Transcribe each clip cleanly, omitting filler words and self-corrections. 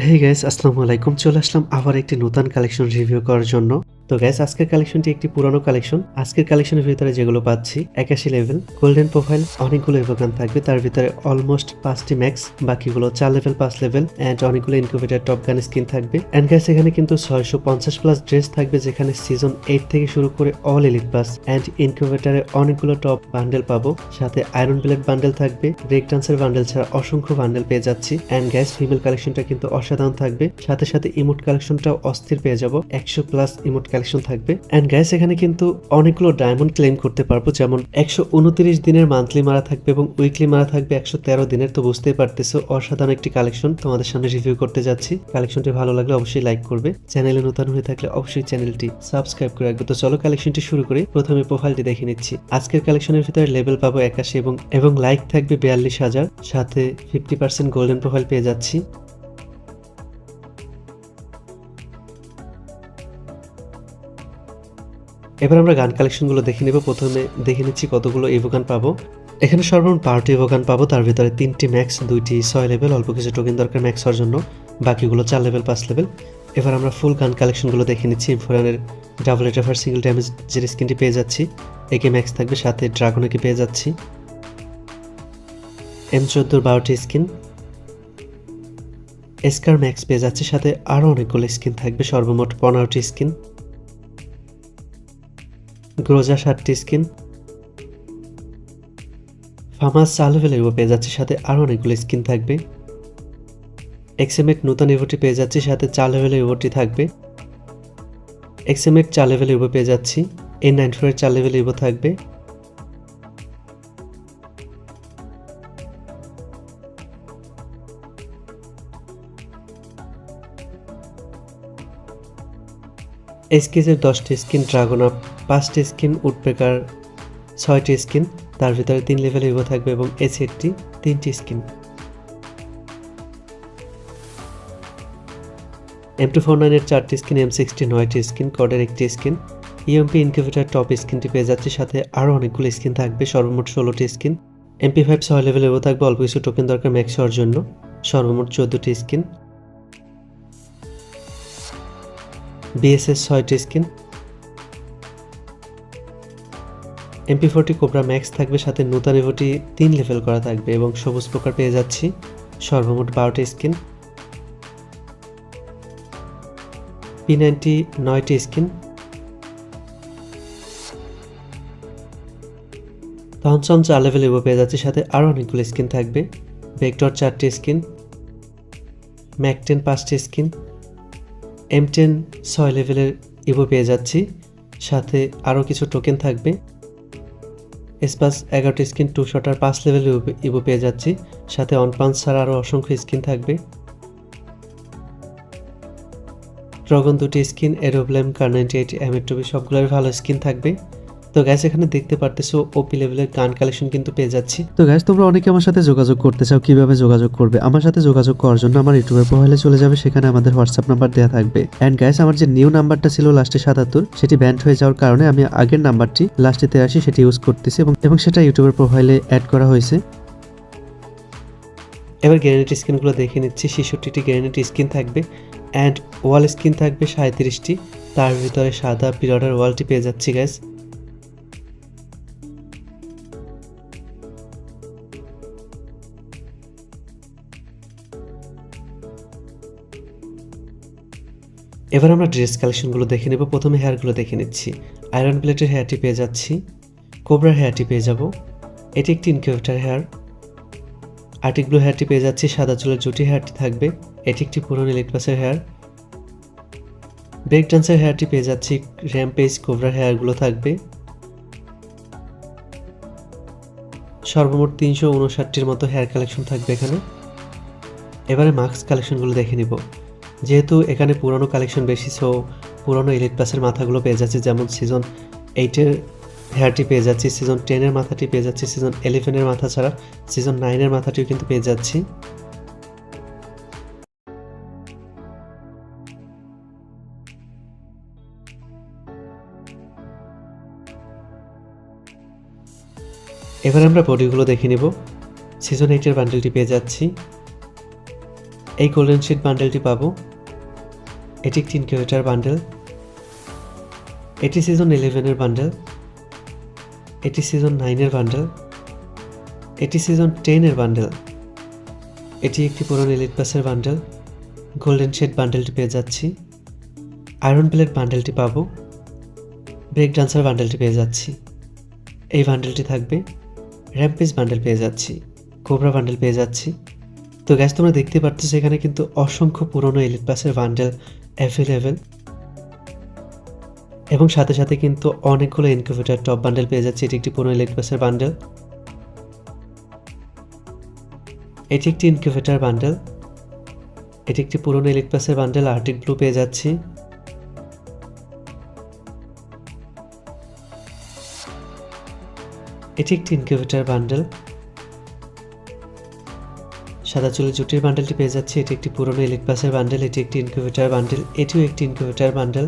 Hey guys, আসসালামু আলাইকুম। চলে আসলাম আবার একটি নতুন কালেকশন রিভিউ করার জন্য। তো গাইস, আজকের কালেকশনটি একটি পুরানো কালেকশন। আজকের কালেকশনের ভিতরে যেগুলো পাচ্ছি 81 লেভেল গোল্ডেন প্রোফাইল, অনেকগুলো ইভোগান থাকবে। তার ভিতরে অলমোস্ট 5টি ম্যাক্স, বাকিগুলো 4 লেভেল 5 লেভেল এন্ড অনেকগুলো ইনকিউবেটর টপ গান স্কিন থাকবে। এন্ড গাইস, এখানে কিন্তু 650 প্লাস ড্রেস থাকবে, যেখানে সিজন 8 থেকে শুরু করে অল এলিট পাস এন্ড ইনকিউবেটরে অনেকগুলো টপ বান্ডেল পাবো। সাথে আয়রন ব্লেড বান্ডেল থাকবে, ব্রেক ডান্সের বান্ডেল ছাড়া অসংখ্য বান্ডেল পেয়ে যাচ্ছি। এন্ড গাইস, ফিমেল কালেকশনটা কিন্তু অসাধারণ থাকবে। সাথে সাথে ইমোট কালেকশনটাও অস্থির পেয়ে যাব, 100 প্লাস ইমোট কালেকশন থাকবে। এন্ড গাইস, এখানে কিন্তু অনেকগুলো ডায়মন্ড ক্লেম করতে পারবো, যেমন 129 দিনের মান্থলি মারা থাকবে এবং উইকলি মারা থাকবে 113 দিনের। তো বুঝতেই পারতেছো অসাধারণ একটি কালেকশন তোমাদের সামনে রিভিউ করতে যাচ্ছি। কালেকশনটি ভালো লাগলে অবশ্যই লাইক করবে, চ্যানেলে নতুন হয়ে থাকলে অবশ্যই চ্যানেলটি সাবস্ক্রাইব করে রাখবে। তো চলো কালেকশনটি শুরু করি। প্রথমে প্রোফাইলটি দেখে নিচ্ছি। আজকের কালেকশনের ভিতরে লেভেল পাবো 81 এবং লাইক থাকবে 42,000, সাথে 50% গোল্ডেন প্রোফাইল পেয়ে যাচ্ছি। এবার আমরা গান কালেকশনগুলো দেখে নেব। প্রথমে দেখে নিচ্ছি কতগুলো ইভোগান পাবো। এখানে সর্বমোট 12টি ইভোগান পাবো, তার ভিতরে 3টি ম্যাক্স, 2টি 6 লেভেল, অল্প কিছু টোকেন দরকার ম্যাক্স হওয়ার জন্য, বাকিগুলো 4 লেভেল 5 লেভেল। এবার আমরা ফুল গান কালেকশনগুলো দেখে নিচ্ছি। ইনফোরানের ডাবল এটাফার সিঙ্গেল ড্যামেজের স্কিনটি পেয়ে যাচ্ছি, একে ম্যাক্স থাকবে, সাথে ড্রাগনকে পেয়ে যাচ্ছি। M14 12টি স্কিন, এসকার ম্যাক্স পেয়ে যাচ্ছি, সাথে আরও অনেকগুলো স্কিন থাকবে, সর্বমোট 15টি স্কিন। গ্রোজা 7টি স্কিন, ফামাস 4 লেভেলের ইভো পেয়ে যাচ্ছে, সাথে আরও অনেকগুলো স্কিন থাকবে। এক্সএমএক নতুন ইভোটি পেয়ে যাচ্ছি, সাথে 4 লেভেলের ইভোটি থাকবে। এক্সএমএক 4 লেভেলের ইভো পেয়ে যাচ্ছি, N94 এর 4 লেভেলের ইভো থাকবে। এসকেজের 10টি স্কিন, ড্রাগন আপ 5টি স্কিন, উডপেকার 6টি স্কিন, তার ভিতরে 3 লেভেলের ইভো থাকবে এবং এসএটি 3টি স্কিন। M249 এর 4টি স্কিন, M60 9টি স্কিন, কডের 1টি স্কিন, ইএমপি ইনকিউবেটর টপ স্কিনটি পেয়ে যাচ্ছে, সাথে আরও অনেকগুলো স্কিন থাকবে, সর্বমোট 16টি স্কিন। MP5 6 লেভেলের ইভো থাকবে, অল্প কিছু টোকেন দরকার ম্যাক্স হওয়ার জন্য, সর্বমোট 14টি স্কিন। BSS 6টি স্কিন, MP40 কোবরা ম্যাক্স থাকবে, সাথে নতুন ইভোটি 3 লেভেল করা থাকবে এবং সবুজ প্রকার পেয়ে যাচ্ছি, সর্বমোট 12টি skin. P90 9টি skin, থনসন 4 level evo পেয়ে যাচ্ছে, সাথে আরও অনেকগুলো স্কিন থাকবে। ভেক্টর 4টি স্কিন, ম্যাক10 5টি স্কিন, M10 6 লেভেলের ইভো পেয়ে যাচ্ছি, সাথে আরও কিছু টোকেন থাকবে। এসপাস 11টি স্কিন, 2 শটার 5 লেভেল ইভো পেয়ে যাচ্ছি, সাথে অন পাঞ্চ ছাড়া আরও অসংখ্য স্কিন থাকবে। ড্রাগন 2টি স্কিন, এরোব্লেম, কার98, M8 সবগুলোর ভালো স্কিন থাকবে। তো গ্যাস, এখানে দেখতে পারতেছো ওপি লেভেলের গান কালেকশন কিন্তু পেয়ে যাচ্ছি। তো গ্যাস, তোমরা অনেকে আমার সাথে যোগাযোগ করতে চাও, কিভাবে যোগাযোগ করবে? আমার সাথে যোগাযোগ করার জন্য আমার ইউটিউবের প্রোফাইলে চলে যাবে, সেখানে আমাদের হোয়াটসঅ্যাপ নাম্বার দেওয়া থাকবে। এন্ড গ্যাস, আমার যে নিউ নাম্বারটা ছিল লাস্টে 77, সেটি ব্যান্ড হয়ে যাওয়ার কারণে আমি আগের নাম্বারটি লাস্টে 83 সেটি ইউজ করতেছি এবং সেটা ইউটিউবের প্রোফাইলে অ্যাড করা হয়েছে। এবার গ্রেনেড স্কিনগুলো দেখে নিচ্ছি। 66টি গ্রেনেড স্কিন থাকবে অ্যান্ড ওয়াল স্কিন থাকবে 37টি, তার ভিতরে সাদা পিরিয়ডের ওয়ালটি পেয়ে যাচ্ছি গ্যাস। এবার আমরা ড্রেস কালেকশনগুলো দেখে নেব। প্রথমে হেয়ারগুলো দেখে নিচ্ছি। আয়রন প্লেটের হেয়ারটি পেয়ে যাচ্ছি, কোবরার হেয়ারটি পেয়ে যাব, এটি একটি ইনকিউবেটর হেয়ার। আর্টিক ব্লু হেয়ারটি পেয়ে যাচ্ছি, সাদা চুলের জুটি হেয়ারটি থাকবে, এটি একটি পুরনো এলিট পাসের হেয়ার। ব্রেক ডান্সের হেয়ারটি পেয়ে যাচ্ছি, র্যাম্পেজ কোবরার হেয়ারগুলো থাকবে। সর্বমোট 359টির মতো হেয়ার কালেকশন থাকবে এখানে। এবারে মাস্ক কালেকশনগুলো দেখে নিব। যেহেতু এখানে পুরনো কালেকশন বেশি, সো পুরনো এলিট পাসের মাথাগুলো পেয়ে যাচ্ছে, যেমন সিজন 8-এর হেয়ারটি পেয়ে যাচ্ছি, সিজন 10-এর মাথাটি পেয়ে যাচ্ছি, সিজন 11-এর মাথা ছাড়া সিজন 9-এর মাথাটিও কিন্তু পেয়ে যাচ্ছি। এবার আমরা বডিগুলো দেখে নিব। সিজন 8-এর বান্ডেলটি পেয়ে যাচ্ছি, এই গোল্ডেন শিট বান্ডেলটি পাবো। এটি একটি ইনকিউবেটর বান্ডেল। এটি সিজন 11-এর বান্ডেল। এটি সিজন 9-এর বান্ডেল। এটি সিজন 10-এর বান্ডেল। এটি একটি পুরনো এলিট পাসের বান্ডেল। গোল্ডেন শেড বান্ডেলটি পেয়ে যাচ্ছি। আয়রন প্লেট বান্ডেলটি পাবো। ব্রেক ডান্সার বান্ডেলটি পেয়ে যাচ্ছি। এই বান্ডেলটি থাকবে। র্যাম্পেজ বান্ডেল পেয়ে যাচ্ছি। কোবরা বান্ডেল পেয়ে যাচ্ছি। তো গ্যাস তোমরা দেখতে পাচ্ছ এখানে কিন্তু অসংখ্য পুরনো এলিট পাসের বান্ডেল অ্যাভেলেবেল, এবং সাথে সাথে কিন্তু অনেকগুলো ইনকিউবেটর টপ বান্ডেল পেয়ে যাচ্ছে। এটি একটি পুরনো এলিট পাসের বান্ডেল। এটি একটি ইনকিউবেটর বান্ডেল। এটি একটি পুরনো এলিট পাসের বান্ডেল আর্টিক ব্লু পেয়ে যাচ্ছি। এটি একটি ইনকিউবেটর বান্ডেল। সাদা চুলের জুটির বান্ডেলটি পেয়ে যাচ্ছি। এটি একটি পুরনো এলিট পাসের বান্ডেল। এটি একটি ইনকিউবেটর বান্ডেল। এটিও একটি ইনকিউবেটর বান্ডেল।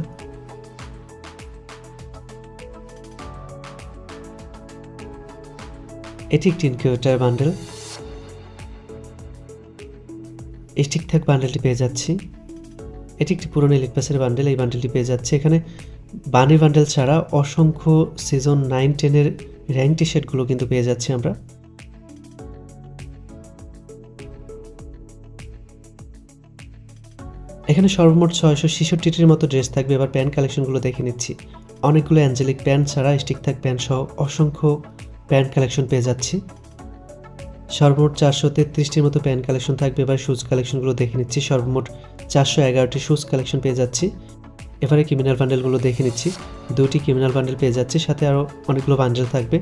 এটি একটি ইনকিউবেটর বান্ডেল। স্টিক থাক বান্ডেলটি পেয়ে যাচ্ছি। এটি একটি পুরনো এলিট পাসের বান্ডেল। এই বান্ডেলটি পেয়ে যাচ্ছে। এখানে বানি বান্ডেল ছাড়া অসংখ্য সিজন 9-10-এর র্যাঙ্ক টি শার্টগুলো কিন্তু পেয়ে যাচ্ছি আমরা। এখানে সর্বমোট 666টির মতো ড্রেস থাকবে। এবার প্যান্ট কালেকশনগুলো দেখে নিচ্ছি। অনেকগুলো অ্যাঞ্জেলিক প্যান্ট ছাড়া স্টিক থাক প্যান্ট সহ অসংখ্য প্যান্ট কালেকশন পেয়ে যাচ্ছি। সর্বমোট 433টির মতো প্যান্ট কালেকশন থাকবে। এবার শুজ কালেকশনগুলো দেখে নিচ্ছি। সর্বমোট 411টি শুজ কালেকশন পেয়ে যাচ্ছি। এবারে ক্রিমিনাল বান্ডেলগুলো দেখে নিচ্ছি। 2টি ক্রিমিনাল বান্ডেল পেয়ে যাচ্ছি, সাথে আরও অনেকগুলো বান্ডেল থাকবে।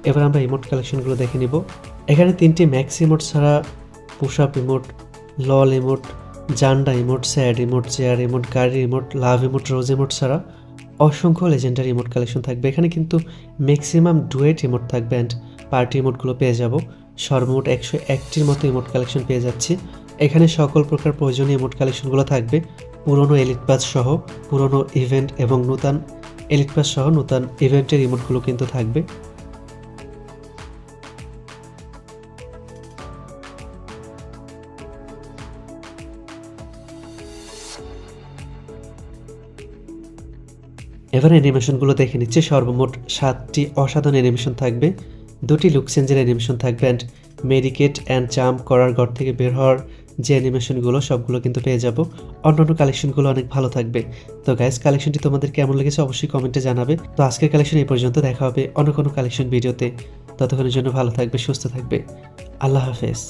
এবার আমরা ইমোট কালেকশনগুলো দেখে নিব। এখানে 3টি ম্যাক্স ইমোট ছাড়া push up emote, lol emote, জান্ডা emote, sad emote, chair emote, গাড়ি emote, love emote, rose emote ছাড়া অসংখ্য লেজেন্ডারি ইমোট কালেকশন থাকবে। এখানে কিন্তু ম্যাক্সিমাম ডুয়েট ইমোট থাকবে অ্যান্ড পার্টি ইমোটগুলো পেয়ে যাব। সর্বমোট 101টির মতো ইমোট কালেকশন পেয়ে যাচ্ছি। এখানে সকল প্রকার প্রয়োজনীয় ইমোট কালেকশনগুলো থাকবে। পুরনো এলিট পাস সহ পুরনো ইভেন্ট এবং নতুন এলিট পাস সহ নতুন ইভেন্টের ইমোটগুলো কিন্তু থাকবে। এবার অ্যানিমেশনগুলো দেখে নিচ্ছে। সর্বমোট 7টি অসাধারণ অ্যানিমেশন থাকবে। 2টি লুক চেঞ্জের অ্যানিমেশন থাকবে অ্যান্ড মেডিকেট অ্যান্ড জাম্প করার ঘর থেকে বের হওয়ার যে অ্যানিমেশনগুলো সবগুলো কিন্তু পেয়ে যাব। অন্যান্য কালেকশনগুলো অনেক ভালো থাকবে। তো গাইস, কালেকশনটি তোমাদের কেমন লেগেছে অবশ্যই কমেন্টে জানাবে। তো আজকের কালেকশন এই পর্যন্ত। দেখা হবে অন্য কোনো কালেকশন ভিডিওতে। ততক্ষণের জন্য ভালো থাকবে, সুস্থ থাকবে। আল্লাহ হাফেজ।